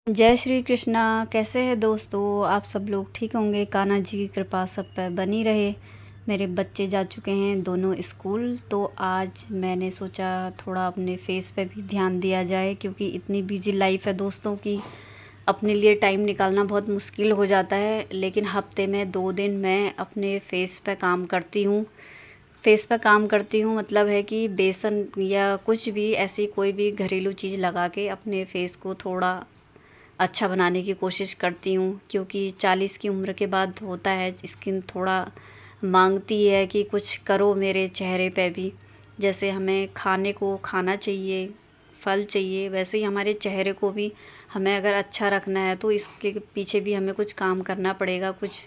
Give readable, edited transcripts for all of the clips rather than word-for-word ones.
जय श्री कृष्णा। कैसे हैं दोस्तों? आप सब लोग ठीक होंगे। कान्हा जी की कृपा सब पर बनी रहे। मेरे बच्चे जा चुके हैं दोनों स्कूल, तो आज मैंने सोचा थोड़ा अपने फेस पे भी ध्यान दिया जाए, क्योंकि इतनी बिजी लाइफ है दोस्तों की अपने लिए टाइम निकालना बहुत मुश्किल हो जाता है। लेकिन हफ्ते में 2 दिन मैं अपने फेस पे काम करती हूँ। फेस पे काम करती हूँ मतलब है कि बेसन या कुछ भी ऐसी कोई भी घरेलू चीज़ लगा के अपने फेस को थोड़ा अच्छा बनाने की कोशिश करती हूँ, क्योंकि 40 की उम्र के बाद होता है स्किन थोड़ा मांगती है कि कुछ करो मेरे चेहरे पे भी। जैसे हमें खाने को खाना चाहिए, फल चाहिए, वैसे ही हमारे चेहरे को भी हमें अगर अच्छा रखना है तो इसके पीछे भी हमें कुछ काम करना पड़ेगा। कुछ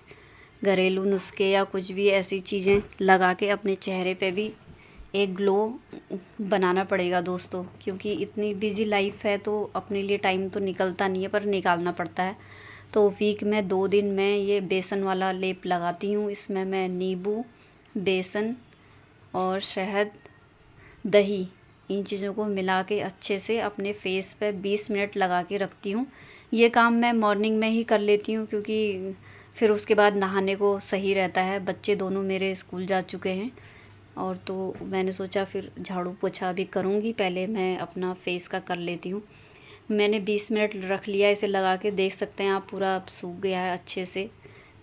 घरेलू नुस्खे या कुछ भी ऐसी चीज़ें लगा के अपने चेहरे पे भी एक ग्लो बनाना पड़ेगा दोस्तों, क्योंकि इतनी बिजी लाइफ है तो अपने लिए टाइम तो निकलता नहीं है, पर निकालना पड़ता है। तो वीक में 2 दिन मैं ये बेसन वाला लेप लगाती हूँ। इसमें मैं नींबू, बेसन और शहद, दही, इन चीज़ों को मिला के अच्छे से अपने फेस पे 20 मिनट लगा के रखती हूँ। ये काम मैं मॉर्निंग में ही कर लेती हूँ, क्योंकि फिर उसके बाद नहाने को सही रहता है। बच्चे दोनों मेरे स्कूल जा चुके हैं, और तो मैंने सोचा फिर झाड़ू पोछा भी करूँगी, पहले मैं अपना फेस का कर लेती हूँ। मैंने 20 मिनट रख लिया इसे लगा के, देख सकते हैं आप पूरा अब सूख गया है अच्छे से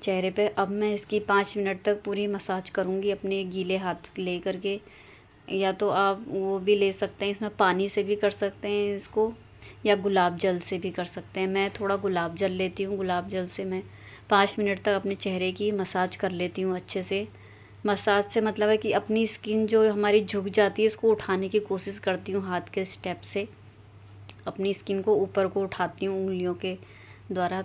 चेहरे पे। अब मैं इसकी 5 मिनट तक पूरी मसाज करूँगी अपने गीले हाथ ले करके, या तो आप वो भी ले सकते हैं, इसमें पानी से भी कर सकते हैं इसको, या गुलाब जल से भी कर सकते हैं। मैं थोड़ा गुलाब जल लेती हूँ, गुलाब जल से मैं 5 मिनट तक अपने चेहरे की मसाज कर लेती हूँ अच्छे से। मसाज से मतलब है कि अपनी स्किन जो हमारी झुक जाती है इसको उठाने की कोशिश करती हूँ हाथ के स्टेप से। अपनी स्किन को ऊपर को उठाती हूँ उंगलियों के द्वारा,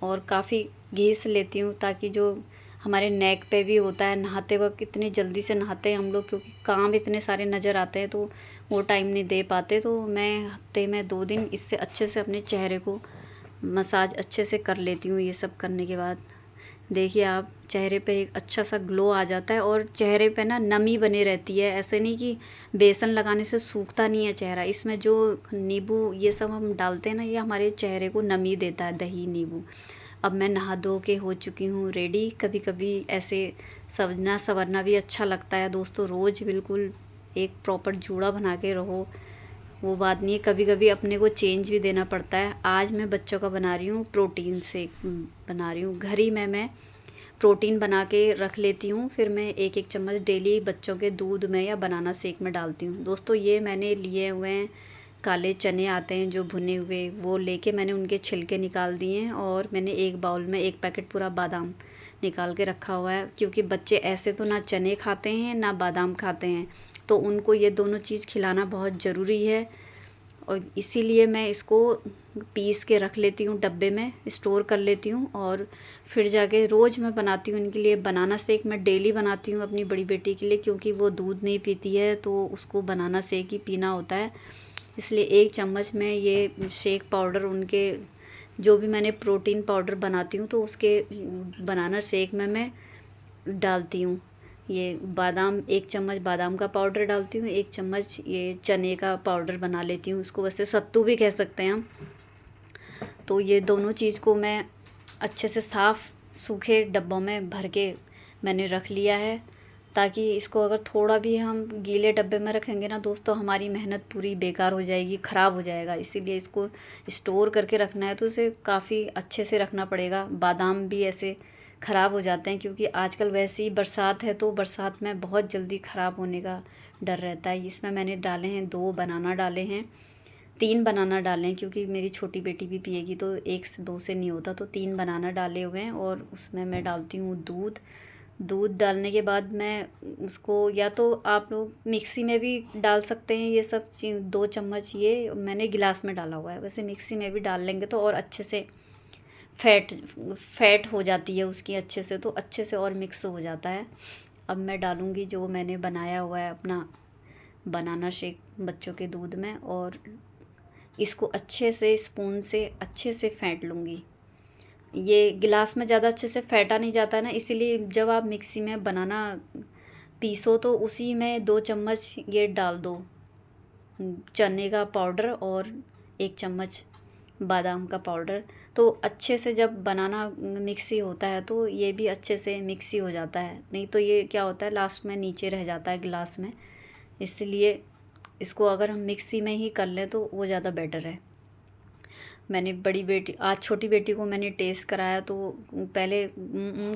और काफ़ी घिस लेती हूँ, ताकि जो हमारे नेक पे भी होता है, नहाते वक्त इतनी जल्दी से नहाते हैं हम लोग, क्योंकि काम इतने सारे नज़र आते हैं तो वो टाइम नहीं दे पाते। तो मैं हफ्ते में 2 दिन इससे अच्छे से अपने चेहरे को मसाज अच्छे से कर लेती हूँ। ये सब करने के बाद देखिए आप, चेहरे पे एक अच्छा सा ग्लो आ जाता है, और चेहरे पे ना नमी बनी रहती है। ऐसे नहीं कि बेसन लगाने से सूखता नहीं है चेहरा, इसमें जो नींबू ये सब हम डालते हैं ना, ये हमारे चेहरे को नमी देता है, दही नींबू। अब मैं नहा धो के हो चुकी हूँ रेडी। कभी कभी ऐसे सजना संवरना भी अच्छा लगता है दोस्तों। रोज़ बिल्कुल एक प्रॉपर जूड़ा बना के रहो, वो बात नहीं है। कभी कभी अपने को चेंज भी देना पड़ता है। आज मैं बच्चों का बना रही हूँ प्रोटीन शेक, बना रही हूँ घर ही में। मैं प्रोटीन बना के रख लेती हूँ, फिर मैं एक एक चम्मच डेली बच्चों के दूध में या बनाना शेक में डालती हूँ दोस्तों। ये मैंने लिए हुए हैं काले चने आते हैं जो भुने हुए, वो लेके मैंने उनके छिलके निकाल दिए हैं, और मैंने एक बाउल में 1 पैकेट पूरा बादाम निकाल के रखा हुआ है, क्योंकि बच्चे ऐसे तो ना चने खाते हैं ना बादाम खाते हैं, तो उनको ये दोनों चीज़ खिलाना बहुत ज़रूरी है। और इसीलिए मैं इसको पीस के रख लेती हूँ, डब्बे में स्टोर कर लेती हूँ, और फिर जाके रोज़ मैं बनाती हूँ इनके लिए। बनाना शेक मैं डेली बनाती हूँ अपनी बड़ी बेटी के लिए, क्योंकि वो दूध नहीं पीती है तो उसको बनाना शेक ही पीना होता है। इसलिए 1 चम्मच में ये शेक पाउडर, उनके जो भी मैंने प्रोटीन पाउडर बनाती हूँ तो उसके बनाना शेक में मैं डालती हूँ। ये बादाम, 1 चम्मच बादाम का पाउडर डालती हूँ, 1 चम्मच ये चने का पाउडर बना लेती हूँ, उसको वैसे सत्तू भी कह सकते हैं हम। तो ये दोनों चीज़ को मैं अच्छे से साफ़ सूखे डब्बों में भर के मैंने रख लिया है, ताकि इसको अगर थोड़ा भी हम गीले डब्बे में रखेंगे ना दोस्तों, हमारी मेहनत पूरी बेकार हो जाएगी, ख़राब हो जाएगा। इसीलिए इसको स्टोर करके रखना है तो इसे काफ़ी अच्छे से रखना पड़ेगा। बादाम भी ऐसे ख़राब हो जाते हैं, क्योंकि आजकल वैसे ही बरसात है तो बरसात में बहुत जल्दी ख़राब होने का डर रहता है। इसमें मैंने डाले हैं 2 बनाना डाले हैं, 3 बनाना डाले हैं, क्योंकि मेरी छोटी बेटी भी पिएगी तो 1 से 2 से नहीं होता, तो 3 बनाना डाले हुए हैं। और उसमें मैं डालती हूँ दूध। दूध डालने के बाद मैं उसको, या तो आप लोग मिक्सी में भी डाल सकते हैं, ये सब 2 चम्मच ये मैंने गिलास में डाला हुआ है, वैसे मिक्सी में भी डाल लेंगे तो और अच्छे से फैट फैट हो जाती है उसकी अच्छे से, तो अच्छे से और मिक्स हो जाता है। अब मैं डालूँगी जो मैंने बनाया हुआ है अपना बनाना शेक बच्चों के दूध में, और इसको अच्छे से स्पून से अच्छे से फेंट लूँगी। ये गिलास में ज़्यादा अच्छे से फेंटा नहीं जाता है ना, इसीलिए जब आप मिक्सी में बनाना पीसो तो उसी में 2 चम्मच ये डाल दो चने का पाउडर, और 1 चम्मच बादाम का पाउडर। तो अच्छे से जब बनाना मिक्सी होता है तो ये भी अच्छे से मिक्सी हो जाता है, नहीं तो ये क्या होता है लास्ट में नीचे रह जाता है गिलास में। इसलिए इसको अगर हम मिक्सी में ही कर लें तो वो ज़्यादा बेटर है। मैंने बड़ी बेटी आज छोटी बेटी को मैंने टेस्ट कराया तो पहले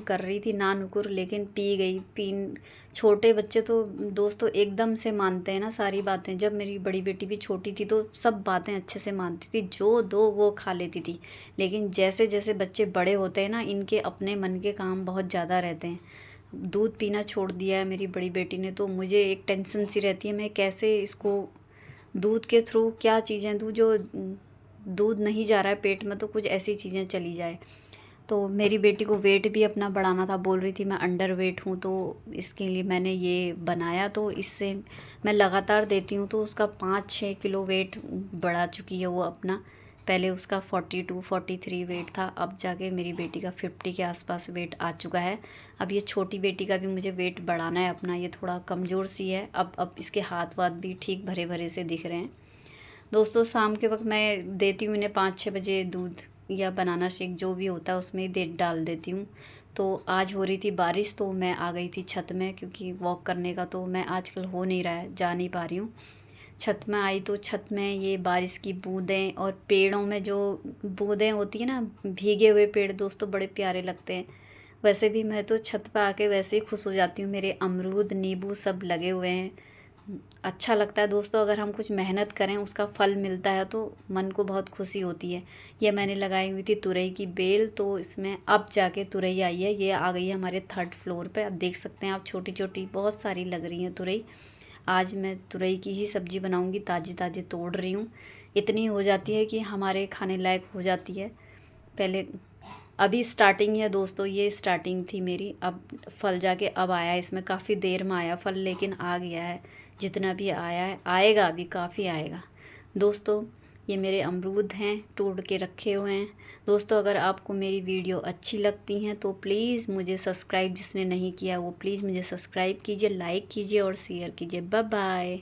कर रही थी ना नुकुर, लेकिन पी गई। छोटे बच्चे तो दोस्तों एकदम से मानते हैं ना सारी बातें। जब मेरी बड़ी बेटी भी छोटी थी तो सब बातें अच्छे से मानती थी, जो दो वो खा लेती थी। लेकिन जैसे जैसे बच्चे बड़े होते हैं ना, इनके अपने मन के काम बहुत ज़्यादा रहते हैं। दूध पीना छोड़ दिया है मेरी बड़ी बेटी ने, तो मुझे एक टेंशन सी रहती है मैं कैसे इसको दूध के थ्रू क्या चीज़ें दूँ जो दूध नहीं जा रहा है पेट में, तो कुछ ऐसी चीज़ें चली जाए। तो मेरी बेटी को वेट भी अपना बढ़ाना था, बोल रही थी मैं अंडर वेट हूँ, तो इसके लिए मैंने ये बनाया। तो इससे मैं लगातार देती हूँ तो उसका 5-6 किलो वेट बढ़ा चुकी है वो अपना। पहले उसका 42-43 वेट था, अब जाके मेरी बेटी का 50 के आसपास वेट आ चुका है। अब ये छोटी बेटी का भी मुझे वेट बढ़ाना है अपना, ये थोड़ा कमज़ोर सी है। अब इसके हाथ वाथ भी ठीक भरे भरे से दिख रहे हैं। दोस्तों शाम के वक्त मैं देती हूँ इन्हें 5-6 बजे दूध या बनाना शेक जो भी होता है उसमें दे डाल देती हूँ। तो आज हो रही थी बारिश तो मैं आ गई थी छत में, क्योंकि वॉक करने का तो मैं आजकल हो नहीं रहा है, जा नहीं पा रही हूँ। छत में आई तो छत में ये बारिश की बूंदें और पेड़ों में जो बूंदें होती है ना, भीगे हुए पेड़ दोस्तों बड़े प्यारे लगते हैं। वैसे भी मैं तो छत पर आके वैसे ही खुश हो जाती हूँ। मेरे अमरूद नींबू सब लगे हुए हैं। अच्छा लगता है दोस्तों, अगर हम कुछ मेहनत करें उसका फल मिलता है तो मन को बहुत खुशी होती है। ये मैंने लगाई हुई थी तुरई की बेल, तो इसमें अब जाके तुरई आई है। ये आ गई है हमारे 3rd फ्लोर पे। अब देख सकते हैं आप छोटी छोटी बहुत सारी लग रही हैं तुरई। आज मैं तुरई की ही सब्ज़ी बनाऊंगी, ताज़ी ताज़ी तोड़ रही हूँ। इतनी हो जाती है कि हमारे खाने लायक हो जाती है। पहले अभी स्टार्टिंग है दोस्तों, ये स्टार्टिंग थी मेरी। अब फल जाके अब आया है, इसमें काफ़ी देर में आया फल, लेकिन आ गया है। जितना भी आया है आएगा, अभी काफ़ी आएगा। दोस्तों ये मेरे अमरूद हैं, तोड़ के रखे हुए हैं। दोस्तों अगर आपको मेरी वीडियो अच्छी लगती हैं तो प्लीज़ मुझे सब्सक्राइब, जिसने नहीं किया वो प्लीज़ मुझे सब्सक्राइब कीजिए, लाइक कीजिए और शेयर कीजिए। Bye bye.